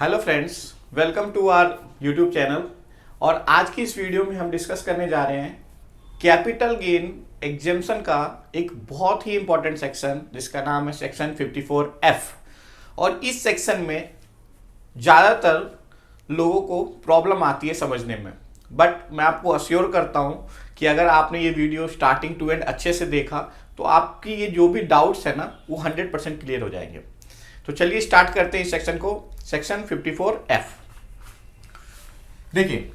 Hello friends, welcome to our YouTube channel. और आज की इस वीडियो में हम डिस्कस करने जा रहे हैं कैपिटल गेन एग्जेम्पशन का एक बहुत ही इंपॉर्टेंट सेक्शन जिसका नाम है सेक्शन 54F। और इस सेक्शन में ज़्यादातर लोगों को प्रॉब्लम आती है समझने में, बट मैं आपको अश्योर करता हूँ कि अगर आपने ये वीडियो स्टार्टिंग टू एंड अच्छे से देखा तो आपकी ये जो भी डाउट्स है ना वो 100% क्लियर हो जाएंगे। तो चलिए स्टार्ट करते हैं इस सेक्शन को। सेक्शन 54F, देखिए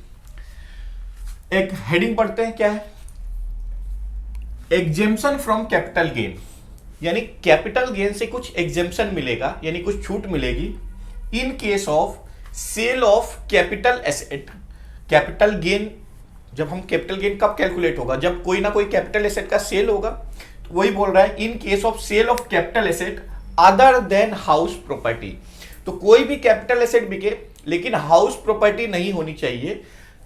एक हेडिंग पढ़ते हैं, क्या है? एग्जेम्पशन फ्रॉम कैपिटल गेन, यानी कैपिटल गेन से कुछ एग्जेम्पशन मिलेगा, यानी कुछ छूट मिलेगी in case of sale of capital asset. Capital gain, जब हम कैपिटल गेन कब कैलकुलेट होगा? जब कोई ना कोई कैपिटल एसेट का सेल होगा। तो वही बोल रहा है in case of sale of capital asset other than house property. तो कोई भी कैपिटल एसेट बिके लेकिन हाउस प्रॉपर्टी नहीं होनी चाहिए,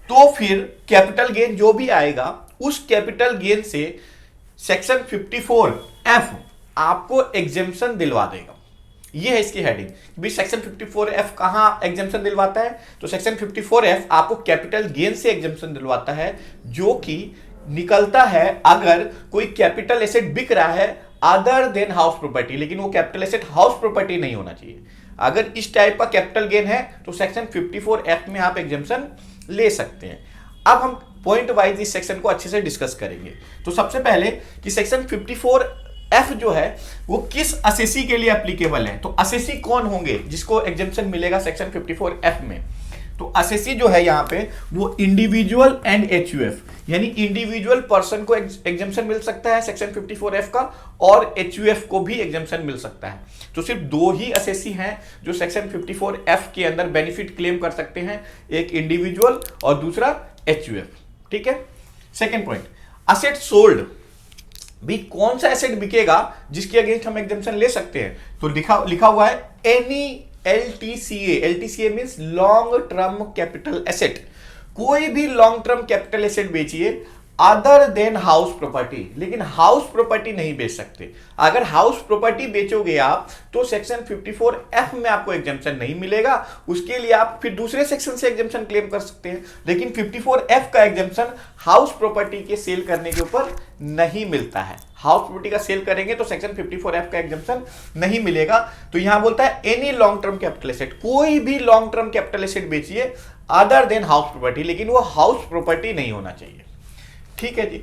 तो फिर कैपिटल गेन जो भी आएगा उस कैपिटल गेन से सेक्शन 54F आपको एग्जेम्पशन दिलवा देगा। ये है इसकी हेडिंग। भी सेक्शन 54F कहां एग्जेम्पशन दिलवाता है? तो सेक्शन 54F आपको कैपिटल गेन से एग्जेम्पशन दिलवाता है, जो कि निकलता है अगर कोई कैपिटल एसेट बिक रहा है अदर देन हाउस प्रॉपर्टी, लेकिन वो कैपिटल एसेट हाउस प्रॉपर्टी नहीं होना चाहिए। अगर इस टाइप का कैपिटल गेन है तो सेक्शन 54F में आप एग्जेम्पशन ले सकते हैं। अब हम पॉइंट वाइज इस सेक्शन को अच्छे से डिस्कस करेंगे। तो सबसे पहले कि सेक्शन 54F जो है वो किस असेसी के लिए एप्लीकेबल है। तो असेसी कौन होंगे जिसको एग्जेम्पशन मिलेगा सेक्शन 54F में? तो असेसी जो है यहाँ पे वो इंडिविजुअल एंड एचयूएफ, यानी इंडिविजुअल पर्सन को एग्जेम्पशन मिल सकता है सेक्शन 54F का, और एचयूएफ को भी एग्जेम्पशन मिल सकता है। तो सिर्फ दो ही असेसी हैं जो सेक्शन 54F के अंदर बेनिफिट क्लेम कर सकते हैं, एक इंडिविजुअल और दूसरा एचयूएफ। ठीक है। Second point, asset sold. भी कौन सा एसेट बिकेगा जिसके अगेंस्ट हम एग्जेम्पशन ले सकते हैं? तो लिखा हुआ है any LTCA। LTCA means long term capital asset. कोई भी लॉन्ग टर्म कैपिटल एसेट बेचिए अदर देन हाउस प्रॉपर्टी, लेकिन हाउस प्रॉपर्टी नहीं बेच सकते। अगर हाउस प्रॉपर्टी बेचोगे आप तो सेक्शन 54F में आपको एग्जेम्पशन नहीं मिलेगा, उसके लिए आप फिर दूसरे सेक्शन से एग्जेम्पशन क्लेम कर सकते हैं। लेकिन 54F का एग्जेम्पशन हाउस प्रॉपर्टी के सेल करने के ऊपर नहीं मिलता है। हाउस प्रॉपर्टी का सेल करेंगे तो सेक्शन 54F का एग्जेम्पशन नहीं मिलेगा। तो यहां बोलता है any long term capital asset, कोई भी लॉन्ग टर्म कैपिटल एसेट बेचिए अदर देन हाउस प्रॉपर्टी, लेकिन वो हाउस प्रॉपर्टी नहीं होना चाहिए। ठीक है जी।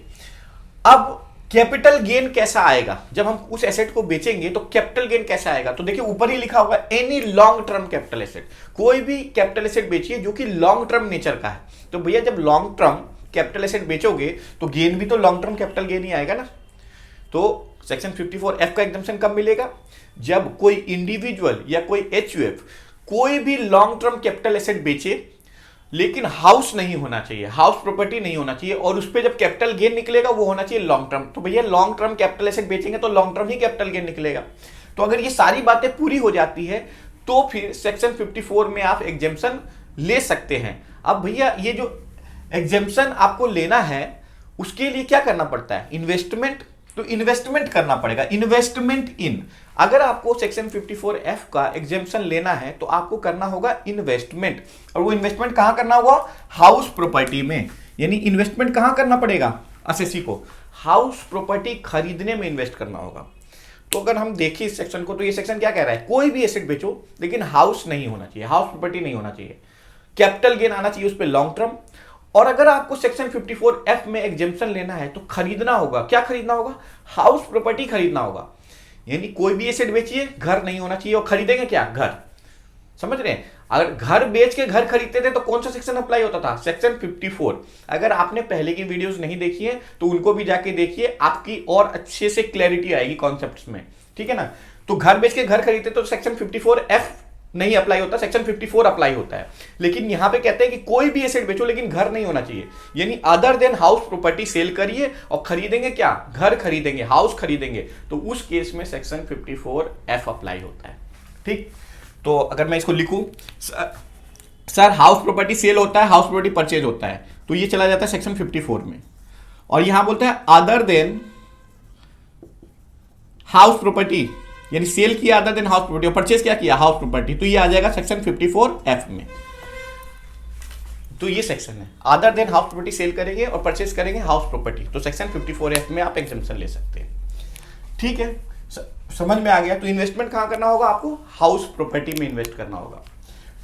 अब कैपिटल गेन कैसा आएगा जब हम उस एसेट को बेचेंगे? तो कैपिटल गेन कैसा आएगा? तो देखिए ऊपर ही लिखा होगा any long term capital asset. कोई भी कैपिटल एसेट बेचिए जो कि लॉन्ग टर्म नेचर का है। तो भैया जब लॉन्ग टर्म कैपिटल एसेट बेचोगे तो गेन भी तो लॉन्ग टर्म कैपिटल गेन ही आएगा ना। तो सेक्शन 54F का एग्जेम्पशन कब मिलेगा? जब कोई इंडिविजुअल या कोई एचयूएफ कोई भी लॉन्ग टर्म कैपिटल एसेट बेचे लेकिन हाउस नहीं होना चाहिए, हाउस प्रॉपर्टी नहीं होना चाहिए, और उस पर जब कैपिटल गेन निकलेगा वो होना चाहिए लॉन्ग टर्म। तो भैया लॉन्ग टर्म कैपिटल एसेट बेचेंगे तो लॉन्ग टर्म ही कैपिटल गेन निकलेगा। तो अगर ये सारी बातें पूरी हो जाती है तो फिर सेक्शन 54 में आप एग्जेम्पशन ले सकते हैं। अब भैया ये जो एग्जेम्पशन आपको लेना है उसके लिए क्या करना पड़ता है? इन्वेस्टमेंट। तो इन्वेस्टमेंट करना पड़ेगा, इन्वेस्टमेंट इन। अगर आपको सेक्शन 54F का एग्जेम्पशन लेना है तो आपको करना होगा इन्वेस्टमेंट, और वो इन्वेस्टमेंट कहां करना होगा? हाउस प्रॉपर्टी में। यानी इन्वेस्टमेंट कहां करना पड़ेगा असेसी को? हाउस प्रॉपर्टी खरीदने में इन्वेस्ट करना होगा। तो अगर हम देखें इस सेक्शन को तो ये सेक्शन क्या कह रहा है? कोई भी एसेट बेचो लेकिन हाउस नहीं होना चाहिए, हाउस प्रॉपर्टी नहीं होना चाहिए, कैपिटल गेन आना चाहिए उस पर लॉन्ग टर्म। और अगर आपको सेक्शन 54F में एग्जेम्पशन लेना है तो खरीदना होगा, क्या खरीदना होगा? हाउस प्रॉपर्टी खरीदना होगा। यानी कोई भी एसेट बेचिए, घर नहीं होना चाहिए, और खरीदेंगे क्या? घर। समझ रहे हैं? अगर घर बेच के घर खरीदते थे तो कौन सा सेक्शन अप्लाई होता था? सेक्शन 54। अगर आपने पहले की वीडियोस नहीं देखी है तो उनको भी जाके देखिए, आपकी और अच्छे से क्लैरिटी आएगी कॉन्सेप्ट्स में। ठीक है ना। तो घर बेच के घर खरीदते तो सेक्शन 54F नहीं अप्लाई होता, सेक्शन 54 अप्लाई होता है। लेकिन यहां पे कहते हैं कि कोई भी एसेट बेचो लेकिन घर नहीं होना चाहिए, यानी other than house property sale करिए और खरीदेंगे क्या? घर खरीदेंगे, हाउस खरीदेंगे। तो उस केस में सेक्शन 54F अप्लाई होता है। ठीक। तो अगर मैं इसको लिखूं, सर हाउस प्रॉपर्टी सेल होता है, हाउस प्रॉपर्टी परचेज होता है, तो ये चला जाता है सेक्शन 54 में। और यहां बोलता है अदर देन हाउस प्रॉपर्टी, यानी सेल किया अदर देन हाउस प्रॉपर्टी और परचेज क्या किया हाउस प्रॉपर्टी, तो ये आ जाएगा सेक्शन 54F में। तो ये सेक्शन है, other than house property sale करेंगे और परचेज करेंगे हाउस प्रॉपर्टी, तो सेक्शन 54F में आप एग्जम्पशन ले सकते हैं। ठीक है, समझ में आ गया। तो इन्वेस्टमेंट कहाँ करना होगा आपको, हाउस प्रॉपर्टी में इन्वेस्ट करना होगा।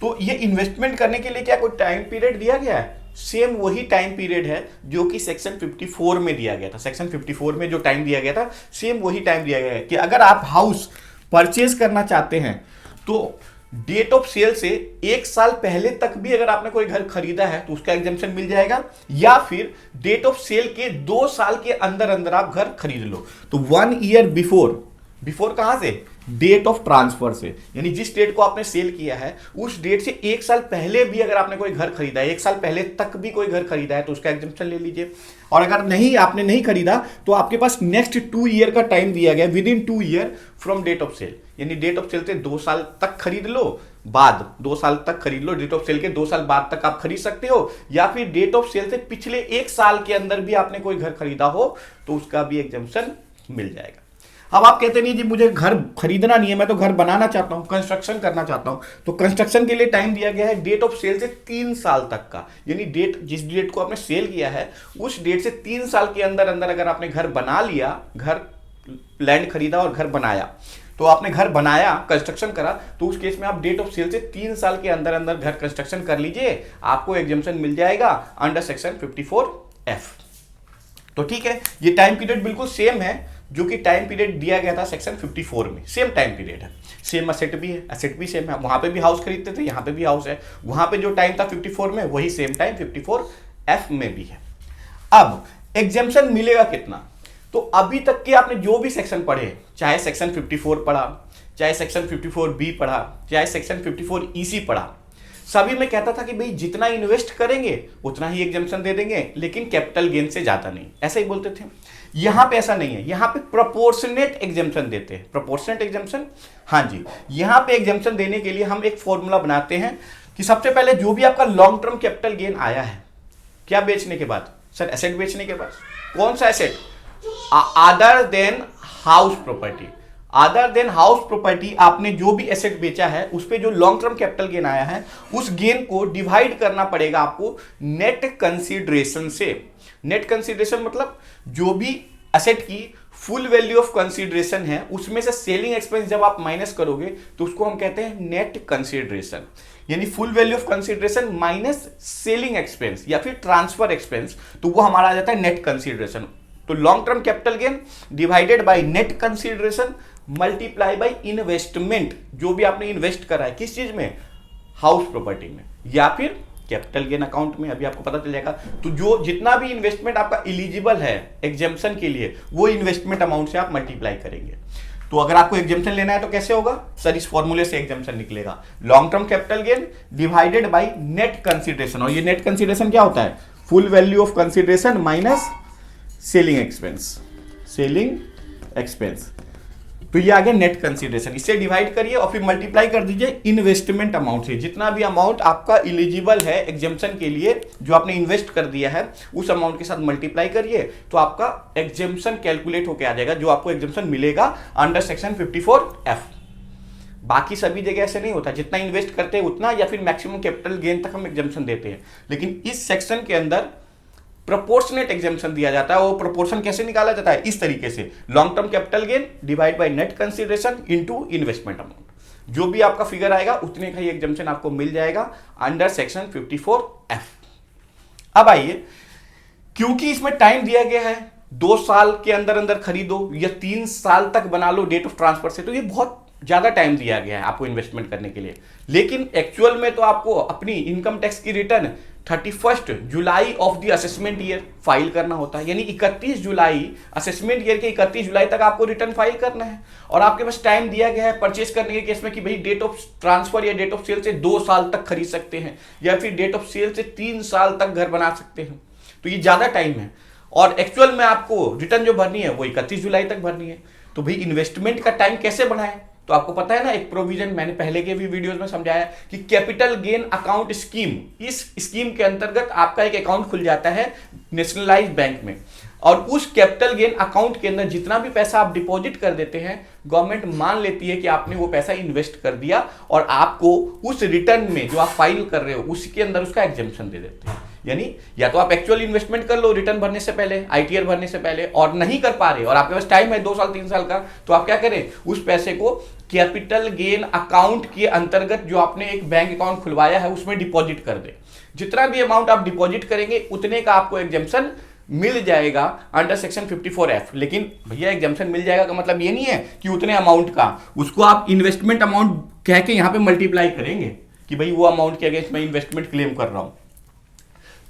तो ये इन्वेस्टमेंट करने के लिए क्या कोई टाइम पीरियड दिया गया है, सेम वही टाइम पीरियड है जो कि सेक्शन 54 में दिया गया था। सेक्शन 54 में जो टाइम दिया गया था सेम वही टाइम दिया गया है कि अगर आप हाउस परचेज करना चाहते हैं तो डेट ऑफ सेल से 1 साल पहले तक भी अगर आपने कोई घर खरीदा है तो उसका एग्जम्पशन मिल जाएगा, या फिर डेट ऑफ सेल के 2 साल के अंदर अंदर आप घर खरीद लो तो 1 ईयर बिफोर कहां से, डेट ऑफ ट्रांसफर से, यानी जिस डेट को आपने सेल किया है उस डेट से 1 साल पहले भी अगर आपने कोई घर खरीदा है, 1 साल पहले तक भी कोई घर खरीदा है तो उसका एग्जम्पशन ले लीजिए। और अगर नहीं आपने नहीं खरीदा तो आपके पास नेक्स्ट 2 ईयर का टाइम दिया गया, within 2 year from date of sale, यानी डेट ऑफ सेल से 2 साल तक खरीद लो, बाद 2 साल तक खरीद लो, डेट ऑफ सेल के 2 साल बाद तक आप खरीद सकते हो, या फिर डेट ऑफ सेल से पिछले 1 साल के अंदर भी आपने कोई घर खरीदा हो तो उसका भी एग्जम्पशन मिल जाएगा। अब आप कहते नहीं जी मुझे घर खरीदना नहीं है, मैं तो घर बनाना चाहता हूं, कंस्ट्रक्शन करना चाहता हूं, तो कंस्ट्रक्शन के लिए टाइम दिया गया है डेट ऑफ सेल से 3 साल तक का, यानी जिस डेट को आपने सेल किया है उस डेट से 3 साल के अंदर अंदर अगर आपने घर बना लिया, घर लैंड खरीदा और घर बनाया, तो आपने घर बनाया, कंस्ट्रक्शन करा, तो उस केस में आप डेट ऑफ सेल से 3 साल के अंदर अंदर घर कंस्ट्रक्शन कर लीजिए, आपको एग्जम्पशन मिल जाएगा अंडर सेक्शन 54F। तो ठीक है, ये टाइम पीरियड बिल्कुल सेम है जो कि टाइम पीरियड दिया गया था सेक्शन 54 में, सेम टाइम पीरियड है, सेम असेट भी है, असेट भी सेम है, वहां पे भी हाउस खरीदते थे, यहां पे भी हाउस है, वहां पे जो टाइम था 54 में वही सेम टाइम 54F में भी है। अब एग्जम्पशन मिलेगा कितना, तो अभी तक के आपने जो भी सेक्शन पढ़े, चाहे सेक्शन 54 पढ़ा, चाहे सेक्शन 54B पढ़ा, चाहे सेक्शन 54EC पढ़ा, सभी में कहता था कि भाई जितना इन्वेस्ट करेंगे उतना ही एग्जम्पशन दे देंगे, लेकिन कैपिटल गेन से ज्यादा नहीं, ऐसा ही बोलते थे। यहां पे ऐसा नहीं है, यहां पे प्रोपोर्शनेट एग्जम्पशन देते हैं। प्रोपोर्शनेट एग्जम्पशन, हाँ जी, यहां पे एग्जम्पशन देने के लिए हम एक फॉर्मूला बनाते हैं कि सबसे पहले जो भी आपका लॉन्ग टर्म कैपिटल गेन आया है, क्या बेचने के बाद, सर एसेट बेचने के बाद, कौन सा asset, other than house property, other than house property, आपने जो भी एसेट बेचा है उस पे जो लॉन्ग टर्म कैपिटल गेन आया है उस गेन को डिवाइड करना पड़ेगा आपको नेट कंसीडरेशन से। नेट कंसीडरेशन मतलब जो भी एसेट की फुल वैल्यू ऑफ कंसीडरेशन है उसमें से सेलिंग एक्सपेंस जब आप माइनस करोगे तो उसको हम कहते हैं नेट कंसीडरेशन, यानी full value of consideration minus selling expense या फिर ट्रांसफर एक्सपेंस, तो वो हमारा आ जाता है नेट कंसीडरेशन। तो long term capital gain divided by net consideration multiply by investment, जो भी आपने इन्वेस्ट करा है किस चीज में, हाउस प्रॉपर्टी में या फिर कैपिटल गेन अकाउंट में, अभी आपको पता चल जाएगा। तो जो जितना भी इन्वेस्टमेंट आपका एलिजिबल है एग्जेम्पशन के लिए वो इन्वेस्टमेंट अमाउंट से आप मल्टीप्लाई करेंगे। तो अगर आपको एग्जेम्पशन लेना है तो कैसे होगा सर, इस फॉर्मूले से एग्जेम्पशन निकलेगा, long term capital gain divided by net consideration, और ये नेट कंसीडरेशन क्या होता है, full value of consideration minus selling expense, तो ये आ गया नेट कंसीडरेशन। इससे डिवाइड करिए और फिर मल्टीप्लाई कर दीजिए इन्वेस्टमेंट अमाउंट से, जितना भी अमाउंट आपका एलिजिबल है एग्जेम्पशन के लिए जो आपने इन्वेस्ट कर दिया है उस अमाउंट के साथ मल्टीप्लाई करिए तो आपका एग्जेम्पशन कैलकुलेट होकर आ जाएगा, जो आपको एग्जेम्पशन मिलेगा अंडर सेक्शन 54F। बाकी सभी जगह ऐसे नहीं होता, जितना इन्वेस्ट करते हैं उतना या फिर मैक्सिमम कैपिटल गेन तक हम एग्जेम्पशन देते हैं, लेकिन इस सेक्शन के अंदर प्रोपोर्शनेट एग्जेम्पशन दिया जाता है। वो प्रोपोर्शन कैसे निकाला जाता है, इस तरीके से, long term capital gain divide by net consideration into investment amount, जो भी आपका फिगर आएगा उतने का ही एग्जेम्पशन आपको मिल जाएगा अंडर सेक्शन 54F। अब आइए, क्योंकि इसमें टाइम दिया गया है 2 साल के अंदर अंदर खरीदो या 3 साल तक बना लो डेट ऑफ ट्रांसफर से, तो ये बहुत ज्यादा टाइम दिया गया है आपको इन्वेस्टमेंट करने के लिए। लेकिन एक्चुअल में तो आपको अपनी इनकम टैक्स की return 31 July of the assessment year file करना होता है, यानी 31 जुलाई, असेसमेंट ईयर के 31 जुलाई तक आपको रिटर्न फाइल करना है। और आपके पास टाइम दिया गया है परचेस करने के केस में कि भाई डेट ऑफ ट्रांसफर या डेट ऑफ सेल से 2 साल तक खरीद सकते हैं या फिर डेट ऑफ सेल से 3 साल तक घर बना सकते हैं, तो ये ज्यादा टाइम है। और एक्चुअल में आपको रिटर्न जो भरनी है वो 31 जुलाई तक भरनी है। तो भाई इन्वेस्टमेंट का टाइम कैसे बढ़ाएं, तो आपको पता है ना, एक प्रोविजन मैंने पहले के भी वीडियोस में समझाया कि कैपिटल गेन अकाउंट स्कीम, इस स्कीम के अंतर्गत आपका एक अकाउंट खुल जाता है नेशनलाइज्ड बैंक में। और उस कैपिटल गेन अकाउंट के अंदर जितना भी पैसा आप डिपॉजिट कर देते हैं, गवर्नमेंट मान लेती है कि आपने वो पैसा इन्वेस्ट कर दिया और आपको उस रिटर्न में जो आप फाइल कर रहे हो उसके अंदर उसका एग्जेम्पशन दे देते हैं। यानी या तो आप एक्चुअल इन्वेस्टमेंट कर लो रिटर्न भरने से पहले, आईटीआर भरने से पहले, और नहीं कर पा रहे और आपके पास टाइम है 2 साल 3 साल का, तो आप क्या करें, उस पैसे को कैपिटल गेन अकाउंट के अंतर्गत जो आपने एक बैंक अकाउंट खुलवाया है उसमें डिपॉजिट कर दे। जितना भी अमाउंट आप डिपॉजिट करेंगे उतने का आपको एग्जेम्पशन मिल जाएगा अंडर सेक्शन 54F। लेकिन भैया एग्जेम्पशन मिल जाएगा का मतलब ये नहीं है कि उतने अमाउंट का उसको आप इन्वेस्टमेंट अमाउंट कह के यहां पे मल्टीप्लाई करेंगे कि भाई वो अमाउंट के अगेंस्ट मैं इन्वेस्टमेंट क्लेम कर रहा हूं।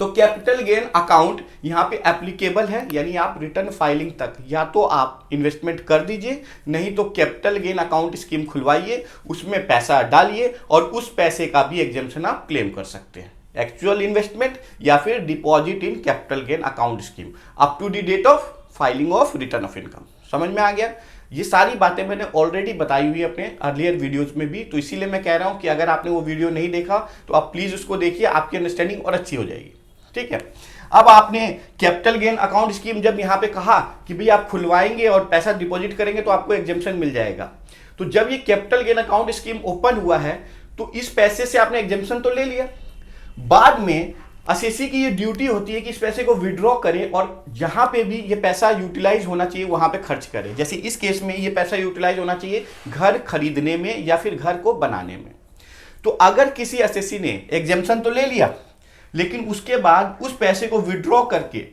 तो कैपिटल गेन अकाउंट यहां पे एप्लीकेबल है, यानी आप रिटर्न फाइलिंग तक या तो आप इन्वेस्टमेंट कर दीजिए, नहीं तो कैपिटल गेन अकाउंट स्कीम खुलवाइए, उसमें पैसा डालिए और उस पैसे का भी एग्जेम्पशन आप क्लेम कर सकते हैं, एक्चुअल इन्वेस्टमेंट या फिर deposit in capital gain account scheme up to the date of filing of return of income. समझ में आ गया? ये सारी बातें मैंने ऑलरेडी बताई हुई है अपने अर्लियर वीडियोस में भी, तो इसीलिए मैं कह रहा हूं कि अगर आपने वो वीडियो नहीं देखा तो आप प्लीज उसको देखिए, आपकी अंडरस्टैंडिंग और अच्छी हो जाएगी। ठीक है, अब आपने कैपिटल गेन अकाउंट स्कीम जब यहां पे कहा कि भाई आप खुलवाएंगे और पैसा डिपॉजिट करेंगे तो आपको एग्जेम्पशन मिल जाएगा, तो जब ये capital gain account scheme open हुआ है तो इस पैसे से आपने एग्जेम्पशन तो ले लिया, बाद में असेसी की ये ड्यूटी होती है कि इस पैसे को विड्रॉ करे और जहां पे भी ये पैसा यूटिलाइज होना चाहिए वहां पे खर्च करे। जैसे इस केस में ये पैसा यूटिलाइज होना चाहिए घर खरीदने में या फिर घर को बनाने में। तो अगर किसी असेसी ने एग्जेम्पशन तो ले लिया लेकिन उसके बाद उस पैसे को विड्रॉ करके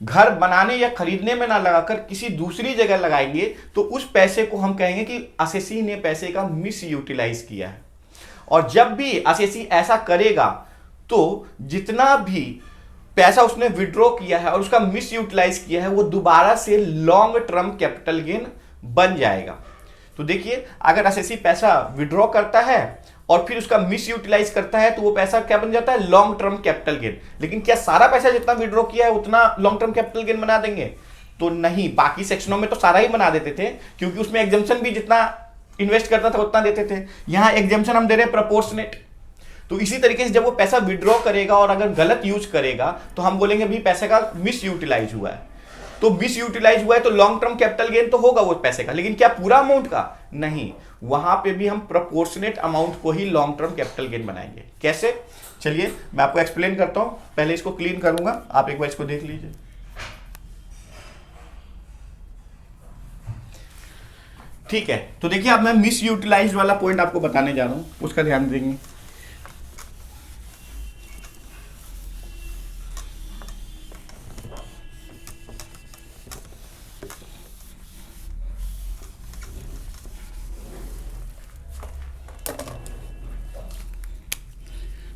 घर बनाने या खरीदने में ना लगाकर किसी दूसरी जगह लगाएंगे तो उस पैसे को हम कहेंगे कि असेसी ने पैसे का मिस यूटिलाइज किया है। और जब भी असेसी ऐसा करेगा तो जितना भी पैसा उसने विड्रॉ किया है और उसका मिस यूटिलाइज किया है वो दोबारा से लॉन्ग टर्म कैपिटल गेन बन जाएगा। तो देखिए, अगर असेसी पैसा विड्रॉ करता है और फिर उसका मिस यूटिलाइज करता है तो वो पैसा क्या बन जाता है, लॉन्ग टर्म कैपिटल गेन। लेकिन क्या सारा पैसा जितना विड्रॉ किया है उतना लॉन्ग टर्म कैपिटल गेन बना देंगे? तो नहीं, बाकी सेक्शनों में तो सारा ही बना देते थे क्योंकि उसमें एग्जेम्पशन भी जितना इन्वेस्ट करता था उतना देते थे। यहां एग्जेम्पशन हम दे रहे हैं प्रोपोर्शनेट। तो इसी तरीके से जब वो पैसा विड्रॉ करेगा और अगर गलत यूज करेगा तो हम बोलेंगे भी पैसे का मिस यूटिलाइज हुआ है। तो मिस यूटिलाइज हुआ है तो लॉन्ग टर्म कैपिटल गेन तो होगा वो पैसे का, लेकिन क्या पूरा अमाउंट का? नहीं, वहां पे भी हम प्रोपोर्शनेट अमाउंट को ही लॉन्ग टर्म कैपिटल गेन बनाएंगे। कैसे? चलिए मैं आपको एक्सप्लेन करता हूं, पहले इसको क्लीन करूंगा, आप एक बार इसको देख लीजिए। ठीक है, तो देखिए अब मैं मिस यूटिलाइज वाला पॉइंट आपको बताने जा रहा हूं, उसका ध्यान देंगे।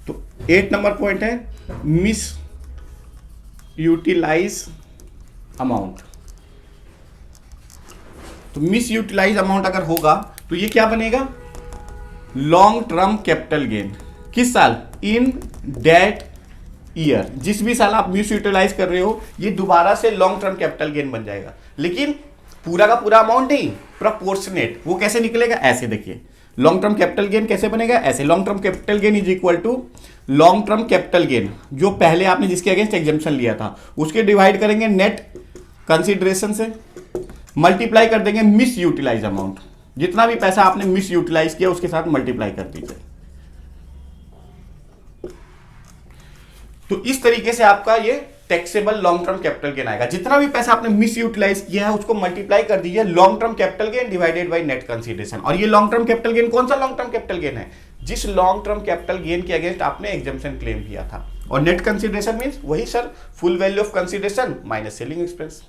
तो 8 नंबर पॉइंट है मिस यूटिलाइज अमाउंट। तो मिस यूटिलाइज अमाउंट अगर होगा तो ये क्या बनेगा, लॉन्ग टर्म कैपिटल गेन। किस साल? इन दैट ईयर। जिस भी साल आप मिस यूटिलाइज कर रहे हो ये दोबारा से लॉन्ग टर्म कैपिटल गेन बन जाएगा, लेकिन पूरा का पूरा अमाउंट नहीं, प्रोपोर्शनेट। वो कैसे निकलेगा? ऐसे देखिए, लॉन्ग टर्म कैपिटल गेन कैसे बनेगा? ऐसे, long term capital gain is equal to long term capital gain जो पहले आपने जिसके अगेंस्ट एग्जेम्पशन लिया था उसके डिवाइड करेंगे नेट कंसीडरेशन से, मल्टीप्लाई कर देंगे मिस यूटिलाइज अमाउंट। जितना भी पैसा आपने मिस यूटिलाइज किया उसके साथ मल्टीप्लाई कर दीजिए। तो इस तरीके से आपका ये taxable long term capital gain आएगा। जितना भी पैसा आपने मिस यूटिलाइज किया है उसको मल्टीप्लाई कर दीजिए long term capital gain divided by net consideration. और ये लॉन्ग टर्म कैपिटल गेन कौन सा लॉन्ग टर्म कैपिटल गेन है? जिस लॉन्ग टर्म कैपिटल गेन के अगेंस्ट आपने एग्जेम्पशन क्लेम किया था। और नेट कंसीडरेशन मींस वही sir, full value of consideration minus selling expense.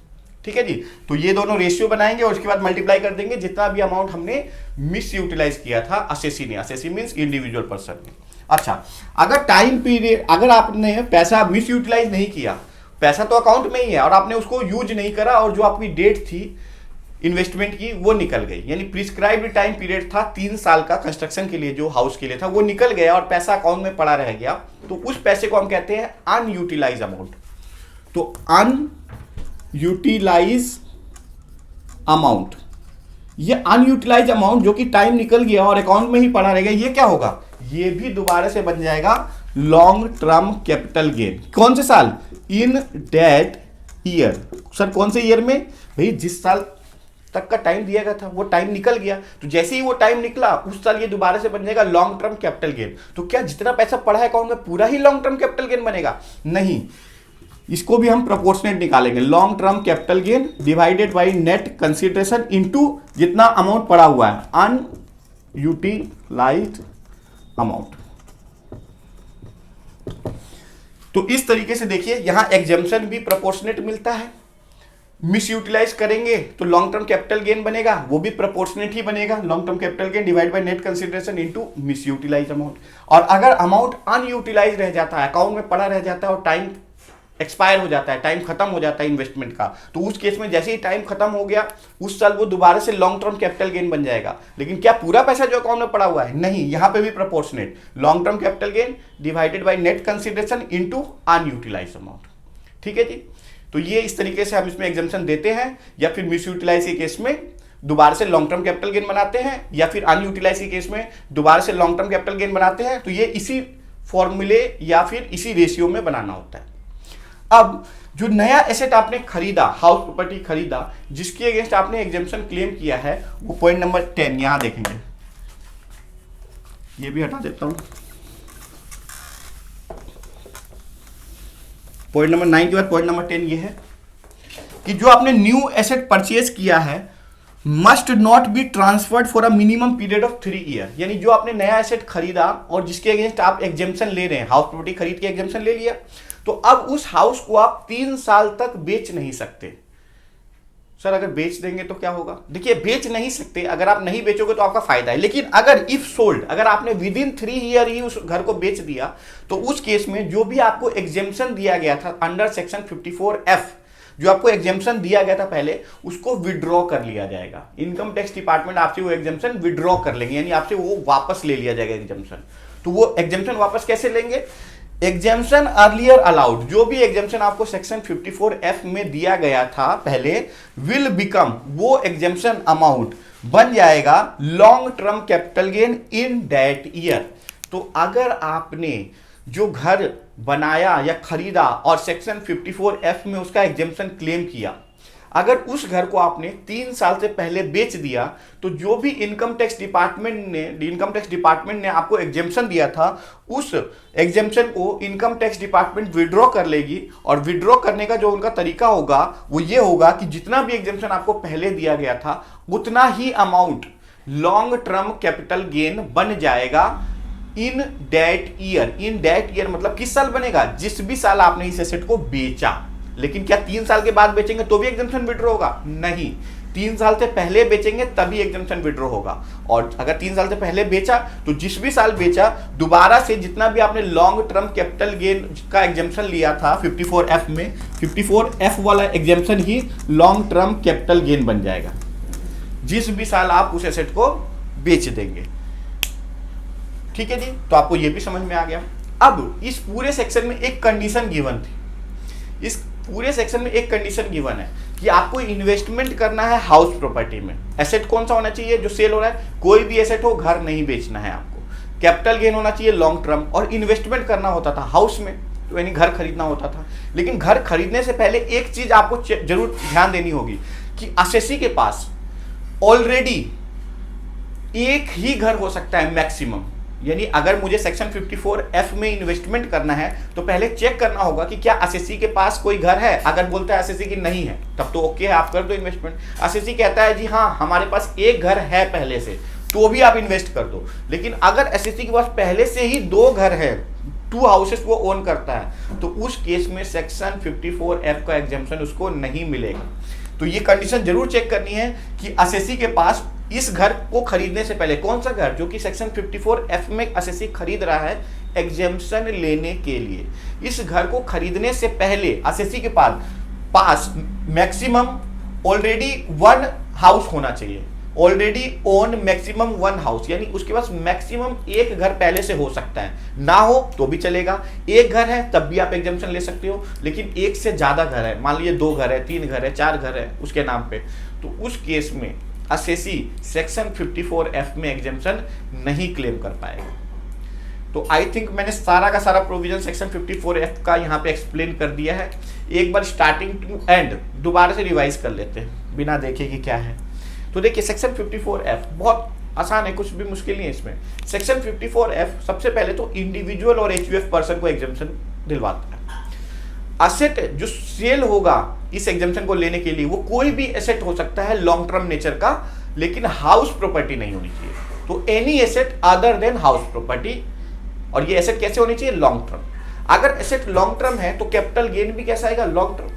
ठीक है जी, तो ये दोनों रेशियो बनाएंगे और उसके बाद मल्टीप्लाई कर देंगे जितना भी अमाउंट हमने मिस यूटिलाइज किया था असेसी ने। असेसी मींस इंडिविजुअल पर्सन ने। अच्छा, अगर टाइम पीरियड, अगर आपने पैसा मिस यूटिलाइज नहीं किया, पैसा तो अकाउंट में ही है और आपने उसको यूज नहीं करा और जो आपकी डेट थी इन्वेस्टमेंट की वो निकल गई, यानी प्रिस्क्राइब्ड टाइम पीरियड था 3 साल का कंस्ट्रक्शन के लिए जो हाउस के लिए था वो निकल गया और पैसा अकाउंट में पड़ा रह गया, तो उस पैसे को हम कहते हैं अनयूटिलाइज अमाउंट। तो अनयूटिलाइज अमाउंट, ये अनयूटिलाइज अमाउंट जो कि टाइम निकल गया और अकाउंट में ही पड़ा रह गया, ये क्या होगा? ये भी दोबारा से बन जाएगा लॉन्ग टर्म कैपिटल गेन। कौन से साल? इन दैट ईयर। सर कौन से ईयर में? भाई जिस साल तक का टाइम दिया गया था वो टाइम निकल गया, तो जैसे ही वो टाइम निकला उस साल ये दोबारा से बन जाएगा लॉन्ग टर्म कैपिटल गेन। तो क्या जितना पैसा पड़ा है अकाउंट में पूरा ही लॉन्ग टर्म कैपिटल गेन बनेगा? नहीं, इसको भी हम प्रोपोर्शनेट निकालेंगे। Long term capital gain divided by net consideration into जितना अमाउंट पड़ा हुआ है, अनयूटिलाइज्ड अमाउंट। तो इस तरीके से देखिए यहां एग्जेम्पशन भी प्रोपोर्शनेट मिलता है। मिस यूटिलाइज करेंगे तो लॉन्ग टर्म कैपिटल गेन बनेगा, वो भी प्रोपोर्शनेट ही बनेगा। Long term capital gain divide by net consideration into mis utilise amount. और अगर अमाउंट अनयूटिलाइज रह जाता है, अकाउंट में पड़ा रह जाता है और टाइम एक्सपायर हो जाता है, टाइम खत्म हो जाता है इन्वेस्टमेंट का, तो उस केस में जैसे ही टाइम खत्म हो गया उस साल वो दोबारा से लॉन्ग टर्म कैपिटल गेन बन जाएगा। लेकिन क्या पूरा पैसा जो अकाउंट में पड़ा हुआ है? नहीं, यहां पे भी proportionate, long term capital gain divided by net consideration into unutilise amount. ठीक है जी, तो ये इस तरीके से हम इसमें एग्जेम्पशन देते हैं, या फिर मिस यूटिलाइज के केस में दोबारा से लॉन्ग टर्म कैपिटल गेन बनाते हैं, या फिर अनयूटिलाइज के केस में दोबारा से लॉन्ग टर्म कैपिटल गेन बनाते हैं। तो ये इसी फॉर्मूले या फिर इसी रेशियो में बनाना होता है। अब जो नया एसेट आपने खरीदा, हाउस प्रॉपर्टी खरीदा, जिसके अगेंस्ट आपने एग्जेम्पशन क्लेम किया है, वो पॉइंट नंबर 10 यहां देखेंगे। ये भी हटा देता हूं। पॉइंट नंबर 9 के बाद पॉइंट नंबर 10 ये है कि जो आपने न्यू एसेट परचेज किया है must not be transferred for a minimum period of 3 year. यानी जो आपने नया एसेट खरीदा और जिसके अगेंस्ट आप एग्जेम्पशन ले रहे हैं, हाउस प्रॉपर्टी खरीद के एग्जेम्पशन ले लिया, तो अब उस हाउस को आप 3 साल तक बेच नहीं सकते। सर अगर बेच देंगे तो क्या होगा? देखिए बेच नहीं सकते, अगर आप नहीं बेचोगे तो आपका फायदा है। लेकिन अगर इफ सोल्ड, अगर आपने विद इन 3 ईयर ही उस घर को बेच दिया, तो उस केस में जो भी आपको एग्जेम्पशन दिया गया था अंडर सेक्शन 54F, जो आपको एग्जेम्पशन दिया गया था पहले, उसको विड्रॉ कर लिया जाएगा। इनकम टैक्स डिपार्टमेंट आपसे वो एग्जेम्पशन विड्रॉ कर लेंगे, यानी आपसे वो वापस ले लिया जाएगा एग्जेम्पशन। तो वो एग्जेम्पशन वापस कैसे लेंगे? एग्जेम्पशन अर्लियर अलाउड, जो भी एग्जेम्पशन आपको सेक्शन 54F में दिया गया था पहले, विल बिकम, वो एग्जेम्पशन अमाउंट बन जाएगा long term capital gain in that year. तो अगर आपने जो घर बनाया या खरीदा और सेक्शन 54F में उसका एग्जेम्पशन क्लेम किया, अगर उस घर को आपने 3 साल से पहले बेच दिया, तो जो भी इनकम टैक्स डिपार्टमेंट ने आपको एग्जेम्पशन दिया था, उस एग्जेम्पशन को इनकम टैक्स डिपार्टमेंट विड्रॉ कर लेगी। और विड्रॉ करने का जो उनका तरीका होगा वो ये होगा कि जितना भी एग्जेम्पशन आपको पहले दिया गया था उतना ही amount long term capital gain बन जाएगा in that year. In that year मतलब किस साल बनेगा? जिस भी साल आपने इस एसेट को बेचा। लेकिन क्या 3 साल के बाद बेचेंगे तो भी एग्जेम्पशन विड्रॉ होगा? नहीं, 3 साल से पहले बेचेंगे तभी एग्जेम्पशन विड्रॉ होगा। और अगर 3 साल से पहले बेचा तो जिस भी साल बेचा दोबारा से जितना भी आपने लॉन्ग टर्म कैपिटल गेन का एग्जेम्पशन लिया था 54F में, 54F वाला एग्जेम्पशन ही लॉन्ग टर्म कैपिटल गेन बन जाएगा जिस भी साल आप उस एसेट को बेच देंगे। ठीक है जी, तो आपको यह भी समझ में आ गया। अब इस पूरे सेक्शन में एक कंडीशन गिवन थी, इस पूरे सेक्शन में एक कंडीशन गिवन है कि आपको इन्वेस्टमेंट करना है हाउस प्रॉपर्टी में। एसेट कौन सा होना चाहिए जो सेल हो रहा है? कोई भी एसेट हो, घर नहीं बेचना है आपको। कैपिटल गेन होना चाहिए लॉन्ग टर्म, और इन्वेस्टमेंट करना होता था हाउस में, तो यानी घर खरीदना होता था। लेकिन घर खरीदने से पहले एक चीज आपको जरूर ध्यान देनी होगी कि असेसी के पास ऑलरेडी एक ही घर हो सकता है मैक्सिमम। यानी अगर मुझे सेक्शन 54F में इन्वेस्टमेंट करना है तो पहले चेक करना होगा कि क्या असेसी के पास कोई घर है। अगर बोलता है असेसी की नहीं है तब तो ओके है, आप कर दो इन्वेस्टमेंट। असेसी कहता है जी हाँ हमारे पास एक घर है पहले से, तो भी आप इन्वेस्ट कर दो। लेकिन अगर असेसी के पास पहले से ही 2 घर है, 2 हाउसेस वो ओन करता है, तो उस केस में सेक्शन 54F का एग्जेम्पशन उसको नहीं मिलेगा। तो ये कंडीशन जरूर चेक करनी है कि असेसी के पास इस घर को खरीदने से पहले, कौन सा घर जो कि सेक्शन 54F में असेसी खरीद रहा है एग्जेम्पशन लेने के लिए, इस घर को खरीदने से पहले असेसी के पास मैक्सिमम ऑलरेडी 1 हाउस होना चाहिए। ऑलरेडी ओन मैक्सिमम 1 हाउस, यानी उसके पास मैक्सिमम एक घर पहले से हो सकता है, ना हो तो भी चलेगा। एक घर है तब भी आप एग्जेम्पशन ले सकते हो, लेकिन एक से ज्यादा घर है, मान लीजिए 2 घर है, 3 घर है, 4 घर है उसके नाम पे, तो उस केस में असेसी सेक्शन 54F में एग्जेम्पशन नहीं क्लेम कर पाएगा। तो आई थिंक मैंने सारा का सारा प्रोविजन सेक्शन 54F का यहाँ पे एक्सप्लेन कर दिया है। एक बार स्टार्टिंग टू एंड दोबारा से रिवाइज कर लेते हैं बिना देखे कि क्या है। तो देखिए सेक्शन 54F बहुत आसान है, कुछ भी मुश्किल नहीं है इसमें। सेक्शन 54F सबसे पहले तो इंडिविजुअल और HUF पर्सन को एग्जेम्पशन दिलवाता है। एसेट जो सेल होगा इस एग्जेम्पशन को लेने के लिए वो कोई भी एसेट हो सकता है लॉन्ग टर्म नेचर का, लेकिन हाउस प्रॉपर्टी नहीं होनी चाहिए। तो any asset other than house property, और ये एसेट कैसे होनी चाहिए? Long term. अगर एसेट लॉन्ग टर्म है तो कैपिटल गेन भी कैसा आएगा? Long term.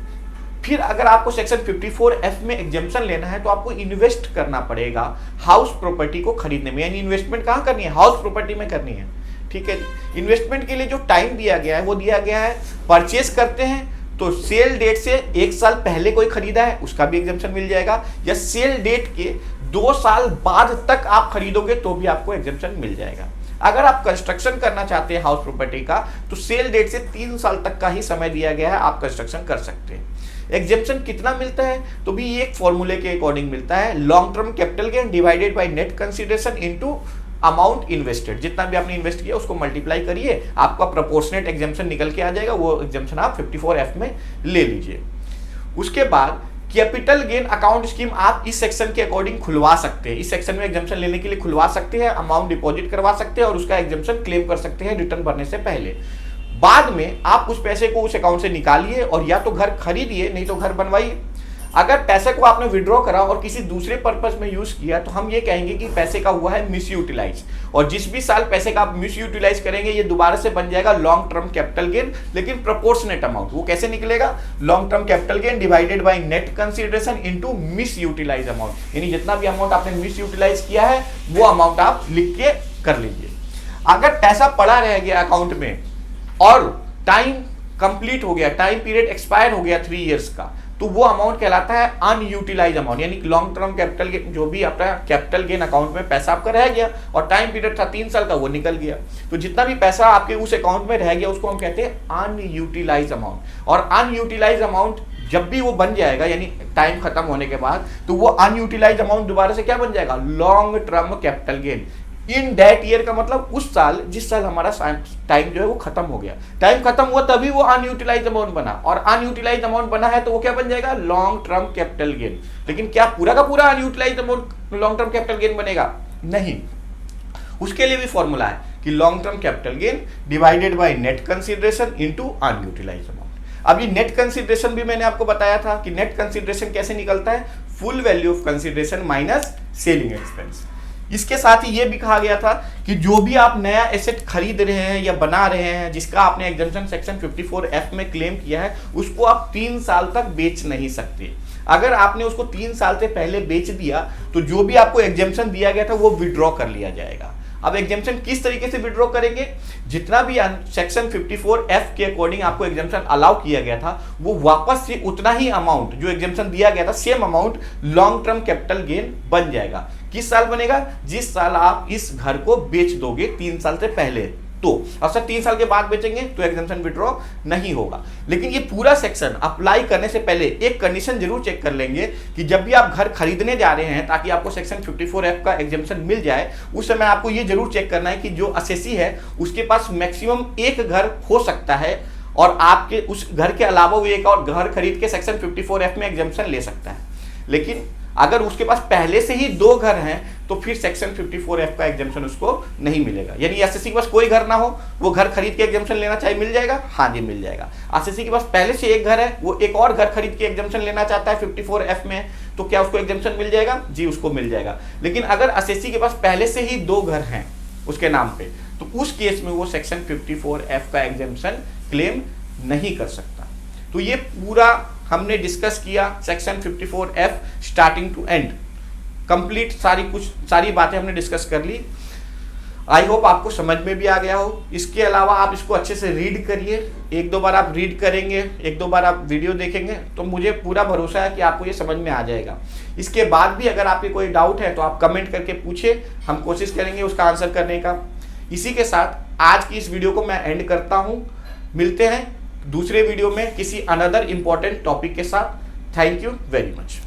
फिर अगर आपको सेक्शन 54F में एग्जेम्पशन लेना है तो आपको इन्वेस्ट करना पड़ेगा हाउस प्रॉपर्टी को खरीदने में, यानी इन्वेस्टमेंट कहाँ करनी है? हाउस प्रॉपर्टी में करनी है। ठीक है, इन्वेस्टमेंट के लिए जो टाइम दिया गया है वो दिया गया है, परचेस करते हैं तो सेल डेट से 1 साल पहले कोई खरीदा है उसका भी एग्जेम्पशन मिल जाएगा, या सेल डेट के 2 साल बाद तक आप खरीदोगे तो भी आपको एग्जेम्पशन मिल जाएगा। अगर आप कंस्ट्रक्शन करना चाहते हैं हाउस प्रॉपर्टी का तो सेल डेट से 3 साल तक का ही समय दिया गया है, आप कंस्ट्रक्शन कर सकते हैं। एग्जेम्पशन कितना मिलता है? तो भी एक फॉर्मूले के अकॉर्डिंग मिलता है, long term capital gain divided by net consideration into amount invested. जितना भी आपने इन्वेस्ट किया उसको मल्टीप्लाई करिए, आपका प्रोपोर्शनेट एग्जेम्पशन निकल के आ जाएगा। वो एग्जेम्पशन आप 54F में ले लीजिए। उसके बाद कैपिटल गेन अकाउंट स्कीम आप इस सेक्शन के अकॉर्डिंग खुलवा सकते हैं। इस सेक्शन में एग्जेम्पशन लेने के लिए खुलवा सकते हैं, अमाउंट डिपॉजिट करवा सकते हैं और उसका एग्जेम्पशन क्लेम कर सकते हैं रिटर्न भरने से पहले। बाद में आप उस पैसे को उस अकाउंट से निकालिए और या तो घर खरीदिए नहीं तो घर बनवाइए। अगर पैसे को आपने विड्रॉ करा और किसी दूसरे पर्पस में यूज किया तो हम ये कहेंगे कि पैसे का हुआ है मिस यूटिलाइज, और जिस भी साल पैसे का आप मिस यूटिलाइज करेंगे ये दोबारा से बन जाएगा लॉन्ग टर्म कैपिटल गेन, लेकिन प्रोपोर्शनेट अमाउंट। वो कैसे निकलेगा? Long term capital gain divided by net consideration into mis utilise amount, यानी जितना भी अमाउंट आपने मिस यूटिलाइज किया है वो अमाउंट आप लिख के कर लीजिए। अगर पैसा पड़ा रह गया अकाउंट में और टाइम कंप्लीट हो गया, टाइम पीरियड एक्सपायर हो गया 3 इयर्स का, तो वो अमाउंट कहलाता है अनयूटिलाइज अमाउंट, यानी लॉन्ग टर्म कैपिटल गेन। जो भी आपका कैपिटल गेन अकाउंट में पैसा आपका रह गया और टाइम पीरियड था 3 साल का, वो निकल गया, तो जितना भी पैसा आपके उस अकाउंट में रह गया उसको हम कहते हैं अनयूटिलाइज अमाउंट। और अनयूटिलाइज अमाउंट जब भी वो बन जाएगा यानी टाइम खत्म होने के बाद, तो वो अनयूटिलाइज अमाउंट दोबारा से क्या बन जाएगा? Long term capital gain in that year, का मतलब उस साल जिस साल हमारा टाइम जो है वो खत्म हो गया। टाइम खत्म हुआ तभी वो अनयूटिलाइज अमाउंट बना, और अनयूटिलाइज अमाउंट बना है तो वो क्या बन जाएगा? Long term capital gain. लेकिन क्या पूरा का पूरा unutilise amount long term capital gain बनेगा? नहीं, उसके लिए भी फॉर्मूला है कि long term capital gain divided by net consideration into unutilise amount. अब ये नेट कंसीडरेशन भी मैंने आपको बताया था कि नेट कंसीडरेशन कैसे निकलता है? Full value of consideration minus selling expense. इसके साथ ही ये भी कहा गया था कि जो भी आप नया एसेट खरीद रहे हैं या बना रहे हैं जिसका आपने एग्जेम्पशन सेक्शन 54F में क्लेम किया है, उसको आप 3 साल तक बेच नहीं सकते। अगर आपने उसको 3 साल से पहले बेच दिया तो जो भी आपको एग्जेम्पशन दिया गया था वो विड्रॉ कर लिया जाएगा। अब एग्जेम्पशन किस तरीके से विड्रॉ करेंगे? जितना भी सेक्शन 54F के अकॉर्डिंग आपको एग्जेम्पशन अलाउ किया गया था वो वापस से उतना ही अमाउंट जो एग्जेम्पशन दिया गया था, same amount long term capital gain बन जाएगा। किस साल बनेगा? जिस साल आप इस घर को बेच दोगे 3 साल से पहले। तो अक्सर 3 साल के बाद बेचेंगे तो एग्जेम्पशन विड्रॉ नहीं होगा। लेकिन ये पूरा सेक्शन अप्लाई करने से पहले एक कंडीशन जरूर चेक कर लेंगे कि जब भी आप घर खरीदने जा रहे हैं ताकि आपको सेक्शन 54F का एग्जेम्पशन मिल जाए, उस समय आपको ये जरूर चेक करना है कि जो असेसी है उसके पास मैक्सिमम एक घर हो सकता है और आपके उस घर के अलावा वो एक और घर खरीद के सेक्शन 54F में एग्जेम्पशन ले सकता है। लेकिन अगर उसके पास पहले से ही 2 घर हैं तो फिर सेक्शन 54F का एग्जेम्पशन उसको नहीं मिलेगा। यानी एसएससी के पास कोई घर ना हो, वो घर खरीद के एग्जेम्पशन लेना चाहे मिल जाएगा? हाँ जी मिल जाएगा। एसएससी के पास पहले से एक घर है, वो एक और घर खरीद के एग्जेम्पशन लेना चाहता है 54F में, तो क्या उसको एग्जेम्पशन मिल जाएगा? जी उसको मिल जाएगा। लेकिन अगर एसएससी के पास पहले से ही 2 घर हैं उसके नाम पे, तो उस केस में वो सेक्शन 54F का एग्जेम्पशन क्लेम नहीं कर सकता। तो ये पूरा हमने डिस्कस किया section 54F starting to end, complete सारी बातें हमने डिस्कस कर ली। आई होप आपको समझ में भी आ गया हो। इसके अलावा आप इसको अच्छे से रीड करिए, 1-2 बार आप रीड करेंगे, 1-2 बार आप वीडियो देखेंगे तो मुझे पूरा भरोसा है कि आपको ये समझ में आ जाएगा। इसके बाद भी अगर आपके कोई डाउट है तो आप कमेंट करके पूछिए, हम कोशिश करेंगे उसका आंसर करने का। इसी के साथ आज की इस वीडियो को मैं एंड करता हूँ। मिलते हैं दूसरे वीडियो में किसी अनदर इंपॉर्टेंट टॉपिक के साथ। Thank you very much.